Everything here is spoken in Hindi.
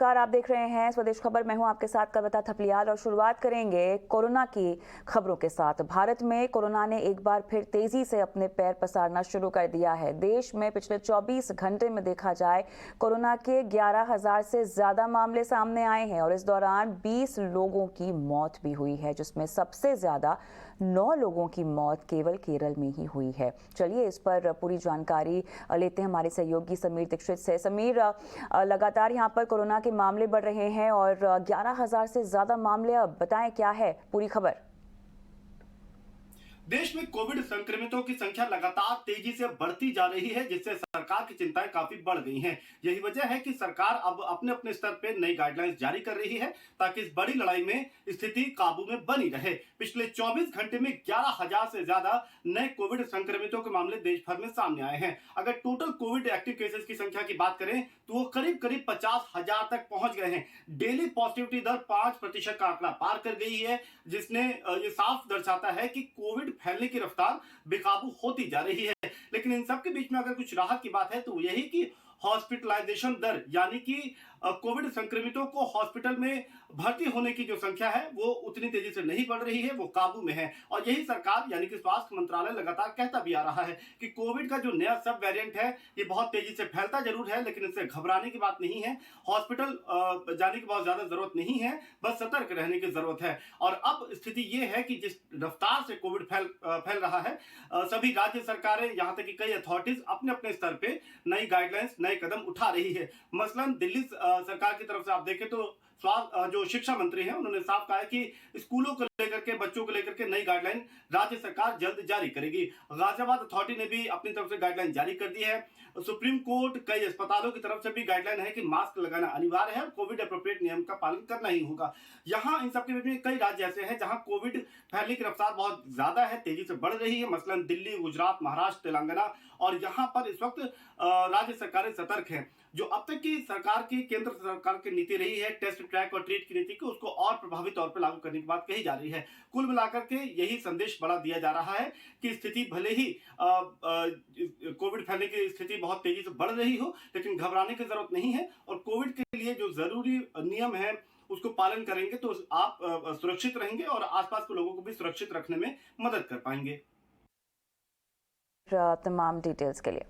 नमस्कार, आप देख रहे हैं स्वदेश खबर। मैं हूं आपके साथ कविता थपलियाल और शुरुआत करेंगे कोरोना की खबरों के साथ। भारत में कोरोना ने एक बार फिर तेजी से अपने पैर पसारना शुरू कर दिया है। देश में पिछले 24 घंटे में देखा जाए कोरोना के 11,000 से ज्यादा मामले सामने आए हैं और इस दौरान 20 लोगों की मौत भी हुई है, जिसमें सबसे ज्यादा 9 लोगों की मौत केवल केरल में ही हुई है। चलिए इस पर पूरी जानकारी लेते हैं हमारे सहयोगी समीर दीक्षित से। समीर, लगातार यहाँ पर कोरोना के मामले बढ़ रहे हैं और 11,000 से ज्यादा मामले, अब बताएं क्या है पूरी खबर। देश में कोविड संक्रमितों की संख्या लगातार तेजी से बढ़ती जा रही है, जिससे सरकार की चिंताएं काफी बढ़ गई हैं। यही वजह है कि सरकार अब अपने अपने स्तर पर नई गाइडलाइंस जारी कर रही है ताकि इस बड़ी लड़ाई में स्थिति काबू में बनी रहे। पिछले 24 घंटे में 11,000 से ज्यादा नए कोविड संक्रमितों के मामले देश भर में सामने आए हैं। अगर टोटल कोविड एक्टिव केसेस की संख्या की बात करें तो वो करीब करीब 50,000 तक पहुंच गए हैं। डेली पॉजिटिविटी दर 5% का आंकड़ा पार कर गई है, जिसने ये साफ दर्शाता है कि कोविड फैलने की रफ्तार बेकाबू होती जा रही है। लेकिन इन सब के बीच में अगर कुछ राहत की बात है तो यही कि हॉस्पिटलाइजेशन दर, यानी कि कोविड संक्रमितों को हॉस्पिटल में भर्ती होने की जो संख्या है वो उतनी तेजी से नहीं बढ़ रही है, वो काबू में है। और यही सरकार यानी कि स्वास्थ्य मंत्रालय लगातार कहता भी आ रहा है कि कोविड का जो नया सब वेरिएंट है ये बहुत तेजी से फैलता जरूर है, लेकिन इससे घबराने की बात नहीं है। हॉस्पिटल जाने की बहुत ज्यादा जरूरत नहीं है, बस सतर्क रहने की जरूरत है। और अब स्थिति ये है कि जिस रफ्तार से कोविड फैल रहा है, सभी राज्य सरकारें यहाँ तक कि कई अथॉरिटीज अपने अपने स्तर पे नई गाइडलाइंस, नए कदम उठा रही है। मसलन दिल्ली सरकार की तरफ से आप देखें तो जो शिक्षा मंत्री हैं उन्होंने साफ कहा है कि स्कूलों को लेकर के, बच्चों को लेकर के नई गाइडलाइन राज्य सरकार जल्द जारी करेगी। गाजियाबाद अथॉरिटी ने भी अपनी तरफ से गाइडलाइन जारी कर दी है। सुप्रीम कोर्ट, कई अस्पतालों की तरफ से भी गाइडलाइन है कि मास्क लगाना अनिवार्य है और कोविड एप्रोप्रिएट नियम का पालन करना ही होगा। यहाँ इन सबके बीच में कई राज्य ऐसे हैं जहां कोविड फैलने की रफ्तार बहुत ज्यादा है, तेजी से बढ़ रही है। मसलन दिल्ली, गुजरात, महाराष्ट्र, तेलंगाना, और यहाँ पर इस वक्त राज्य सरकारें सतर्क हैं। जो अब तक की सरकार की, केंद्र सरकार की नीति रही है टेस्ट, ट्रैक और ट्रीट की नीति को, उसको और प्रभावी तौर पर लागू करने की बात कही जा रही है। कुल मिलाकर के यही संदेश बड़ा दिया जा रहा है कि स्थिति भले ही कोविड फैलने की स्थिति बहुत तेजी से बढ़ रही हो, लेकिन घबराने की जरूरत नहीं है। और कोविड के लिए जो जरूरी नियम है उसको पालन करेंगे तो आप सुरक्षित रहेंगे और आसपास के लोगों को भी सुरक्षित रखने में मदद कर पाएंगे। तमाम डिटेल्स के लिए